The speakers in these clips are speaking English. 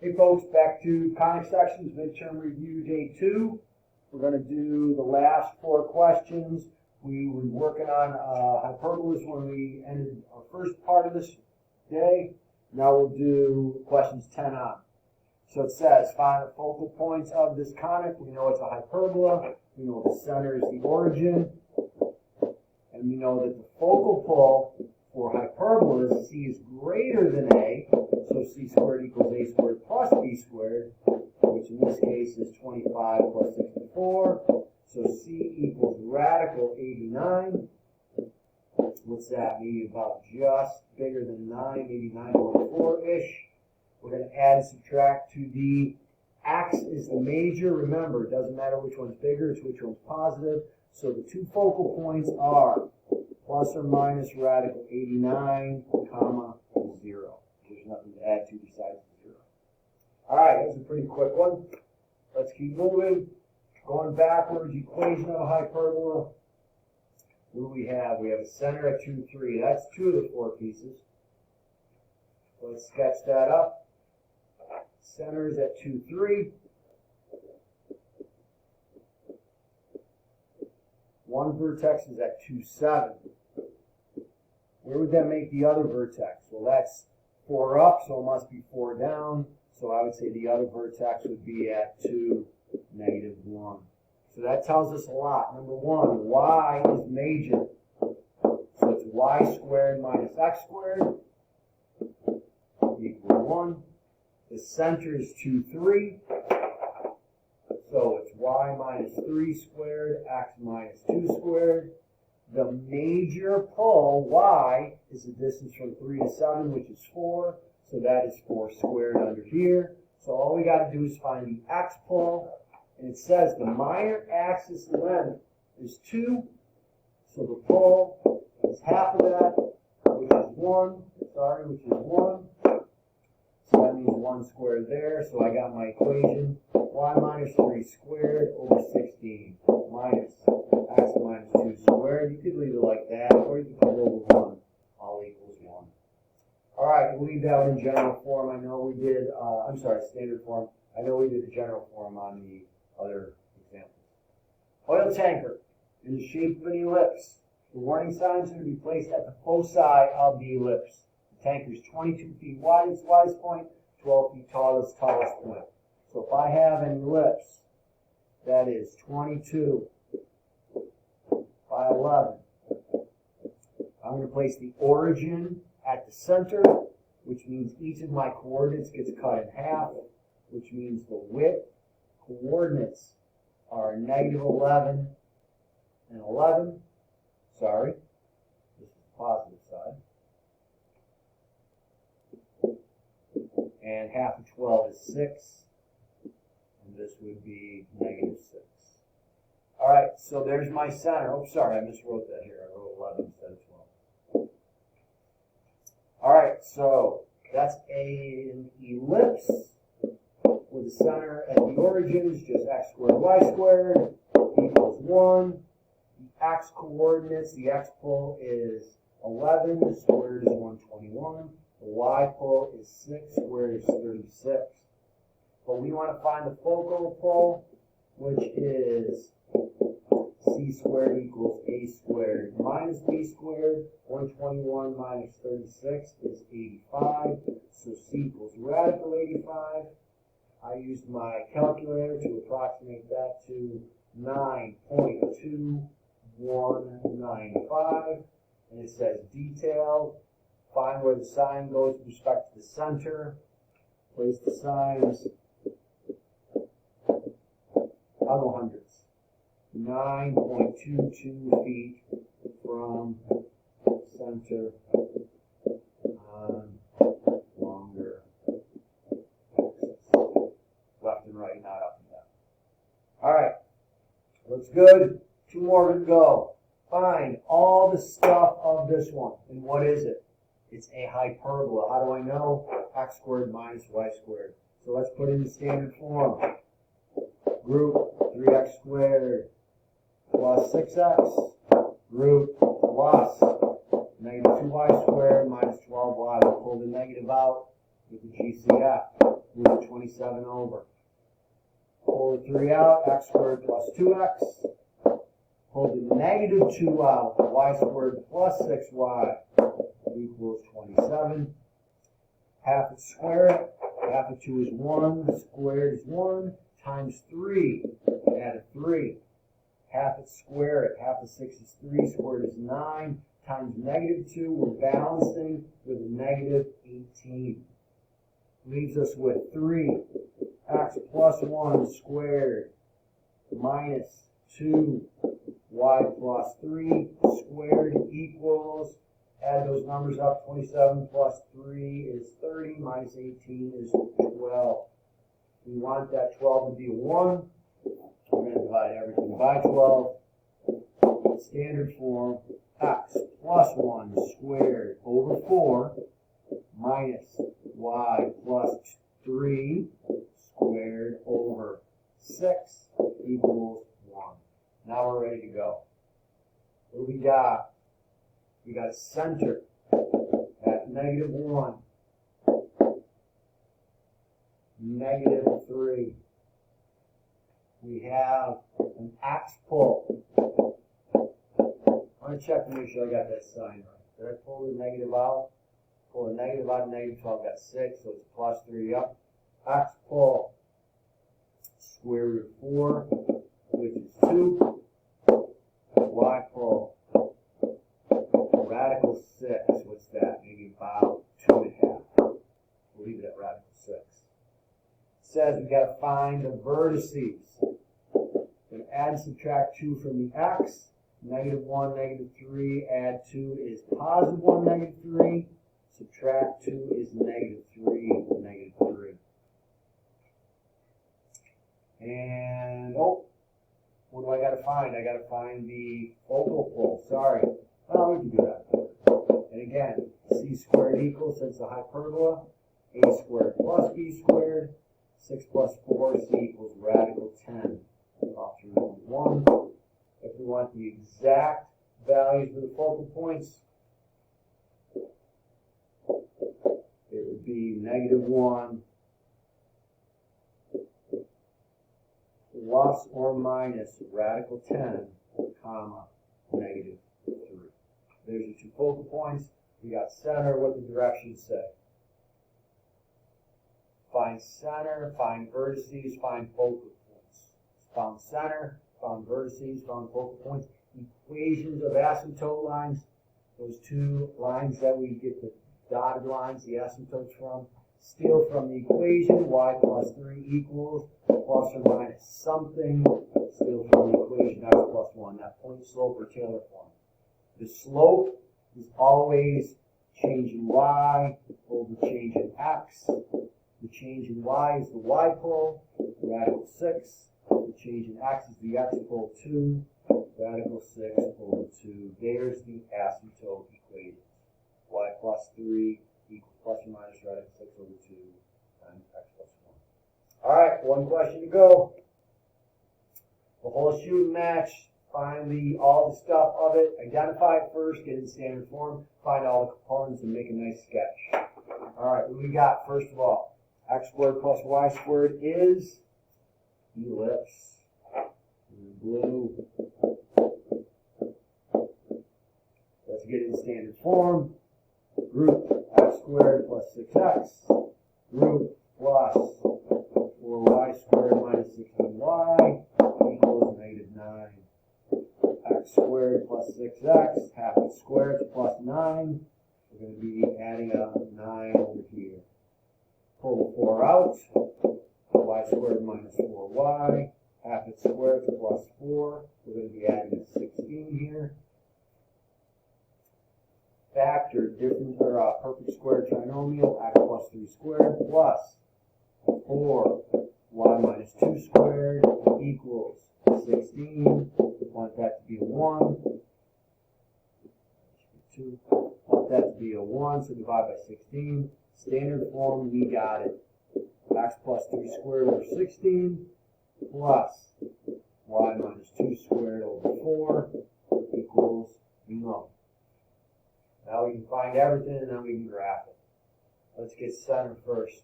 Hey folks, back to Conics sections, midterm review day 2. We're going to do the last 4 questions. We were working on hyperbolas when we ended our first part of this day. Now we'll do questions 10 on. So it says, find the focal points of this conic. We know it's a hyperbola. We know the center is the origin. And we know that the focal pole for hyperbolas, C is greater than A. So C squared equals A squared plus B squared, which in this case is 25 plus 64. So C equals radical 89. What's that? Maybe about just bigger than 9, maybe 9.4-ish. We're going to add and subtract to the x is the major. Remember, it doesn't matter which one's bigger, it's which one's positive. So the 2 focal points are plus or minus radical 89, comma, 0. There's nothing to add to besides 0. All right, that's a pretty quick one. Let's keep moving. Going backwards, equation of a hyperbola. What do we have? We have a center at 2, 3. That's 2 of the 4 pieces. Let's sketch that up. Center is at 2, 3. One vertex is at 2, 7. Where would that make the other vertex? Well, that's 4 up, so it must be 4 down. So I would say the other vertex would be at 2, negative 1. So that tells us a lot. Number 1, y is major. So it's y squared minus x squared equal 1. The center is 2, 3. So it's y minus 3 squared, x minus 2 squared. The major pole, y, is the distance from 3 to 7, which is 4. So that is 4 squared under here. So all we got to do is find the x pole. And it says the minor axis length is 2. So the pole is half of that, which is 1. Which is 1. So that means 1 squared there. So I got my equation. Y minus 3 squared over 16 minus x minus 2 squared. You could leave it like that, or you could put over 1. All equals 1. All right, we'll leave that in general form. I know we did, standard form. I know we did the general form on the other examples. Oil tanker in the shape of an ellipse. The warning signs are to be placed at the foci of the ellipse. The tanker is 22 feet wide at its widest point, 12 feet tall at its tallest point. So if I have an ellipse that is 22 by 11, I'm going to place the origin at the center, which means each of my coordinates gets cut in half, which means the width coordinates are negative 11 and 11. Sorry, this is the positive side. And half of 12 is 6. And this would be negative 6. All right, so there's my center. Oh, sorry, I miswrote that here. I wrote 11 instead of 12. All right, so that's an ellipse with the center at the origin is just x squared y squared equals 1. The x coordinates, the x pole is 11, the squared is 121. The y pole is 6, squared is 36. But we want to find the focal pole, which is c squared equals a squared minus b squared. 121 minus 36 is 85. So c equals radical 85. I used my calculator to approximate that to 9.2195. And it says detail. Find where the sign goes with respect to the center. Place the signs. I'll go hundreds. 9.22 feet from center on longer axis. Left and right, not up and down. All right. Looks good. 2 more to go. Find all the stuff of this one. And what is it? It's a hyperbola. How do I know? X squared minus y squared. So let's put in the standard form. Group 3x squared plus 6x. Group plus negative 2y squared minus 12y. We'll pull the negative out with the GCF. Move 27 over. Pull the 3 out, x squared plus 2x. Pull the negative 2 out, y squared plus 6y equals 27. Half it squared, half of 2 is 1, squared is 1, times 3, add a 3. Half it squared, half of 6 is 3, squared is 9, times negative 2, we're balancing with a negative 18. Leaves us with 3, x plus 1 squared minus 2, y plus 3 squared equals, add those numbers up, 27 plus 3 is 30, minus 18 is 12. We want that 12 to be a 1. We're going to divide everything by 12. Standard form, x plus 1 squared over 4 minus y plus 3 squared over 6 equals 1. Now we're ready to go. What do we got? We got a center at negative 1, negative 3. We have an x pull. I want to check to make sure I got that sign right. Did I pull the negative out? Pull the negative out of negative 12, got 6, so it's plus 3 up. X pull, square root of 4, which is 2. Y pull, radical 6, what's that? Maybe about 2.5. We'll leave it at radical 6. It says we got to find the vertices. We're going to add and subtract 2 from the x. Negative 1, negative 3, add 2 is positive 1, negative 3. Subtract 2 is negative 3, negative 3. And, oh, what do I got to find? I got to find the focal pull. Sorry. Well, we can do that. And again, c squared equals, since the hyperbola, a squared plus b squared. 6 plus 4, c equals radical 10. Off through 1. If we want the exact values of the focal points, it would be negative 1 plus or minus radical 10, comma, negative 3. There's your 2 focal points. We got center. What the directions say? Find center, find vertices, find focal points. Found center, found vertices, found focal points. Equations of asymptote lines, those 2 lines that we get the dotted lines, the asymptotes from. Steal from the equation, y plus 3 equals plus or minus something. Steal from the equation, x plus 1, that point slope or Taylor form. The slope is always change in y over change in x. The change in y is the y pull, radical 6. The change in x is the x pull 2, radical 6 over 2. There's the asymptote equation. Y plus 3 equals plus or minus radical 6 over 2 times x plus 1. All right, one question to go. The whole shoot and match. Find all the stuff of it. Identify it first, get it in standard form. Find all the components and make a nice sketch. All right, what do we got? First of all, x squared plus y squared is ellipse. Blue. Let's get it in standard form. Root x squared plus 6x. Root plus 4y squared minus 16y equals negative 9. X squared plus 6x. Half it squared is plus 9. We're going to be adding a 9 over here. Pull the 4 out. Y squared minus 4y. Half it squared is plus 4. We're going to be adding a 16 here. Factor different or perfect square trinomial, x plus 3 squared plus 4 y minus 2 squared equals 16. We want that to be a 1. 2. Want that to be a 1, so divide by 16. Standard form, we got it. X plus 3 squared over 16 plus y minus 2 squared over 4 equals 0. Now we can find everything and then we can graph it. Let's get center first.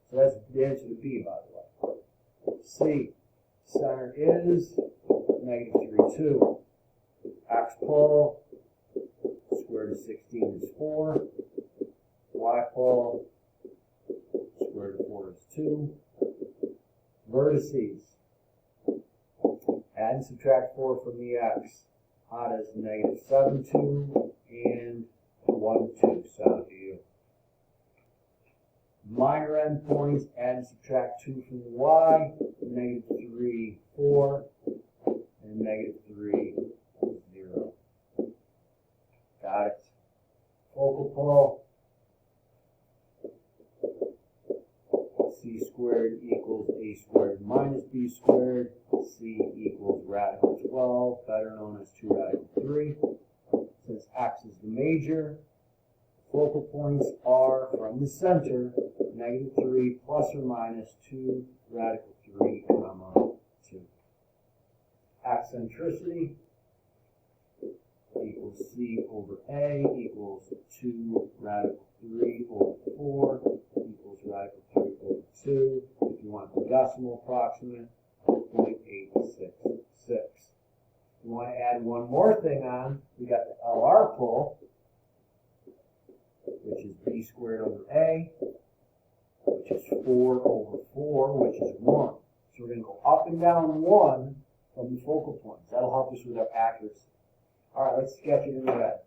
So that's the answer to B, by the way. C, center is -3, 2. X pole, square root of 16 is 4. Y pole, square root of 4 is 2. Vertices, add and subtract 4 from the x. How does -7, 2 and 1, 2 sound to you? Minor endpoints, add and subtract 2 from the y, -3, 4, and -3, 0. Got it. Focal pole, c squared equals a squared minus b squared. C equals radical 12, better known as 2 radical 3. Since x is the major, focal points are from the center, -3 plus or minus 2 radical 3, comma 2. Eccentricity equals c over a equals 2 radical 3 over 4 equals radical 3 over 2. If you want the decimal approximate, 0.866. You want to add one more thing on, we got the LR pull, which is b squared over a, which is 4 over 4, which is 1. So we're going to go up and down 1 from the focal points. That'll help us with our accuracy. All right, let's sketch it in red.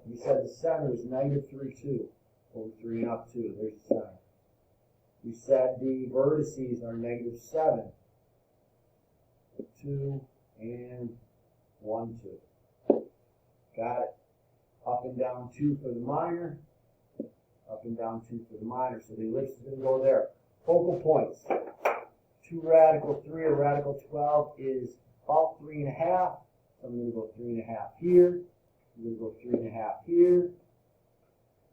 We said the center is -3, 2 over 3 and up 2. There's the center. We said the vertices are -7, 2, and 1, 2. Got it. Up and down 2 for the minor. Up and down 2 for the minor. So the ellipse is going to go there. Focal points. 2 radical 3 or radical 12 is about 3.5. So I'm going to go 3.5 here. I'm going to go 3.5 here.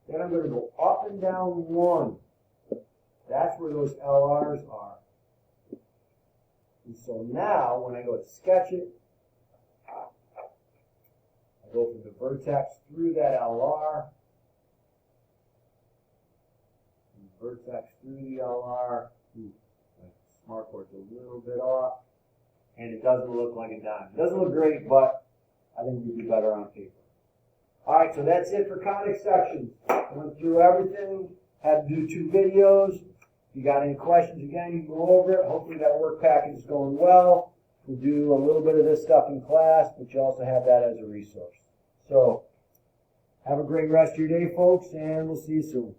Then I'm going to go up and down 1. That's where those LRs are. And so now, when I go to sketch it, I go from the vertex through that LR, and vertex through the LR. My smart board's a little bit off, and it doesn't look like a dime. It doesn't look great, but I think we'd be better on paper. All right, so that's it for Conics sections. I went through everything, had to do 2 videos. If you got any questions, again, you can go over it. Hopefully that work package is going well. We'll do a little bit of this stuff in class, but you also have that as a resource. So have a great rest of your day, folks, and we'll see you soon.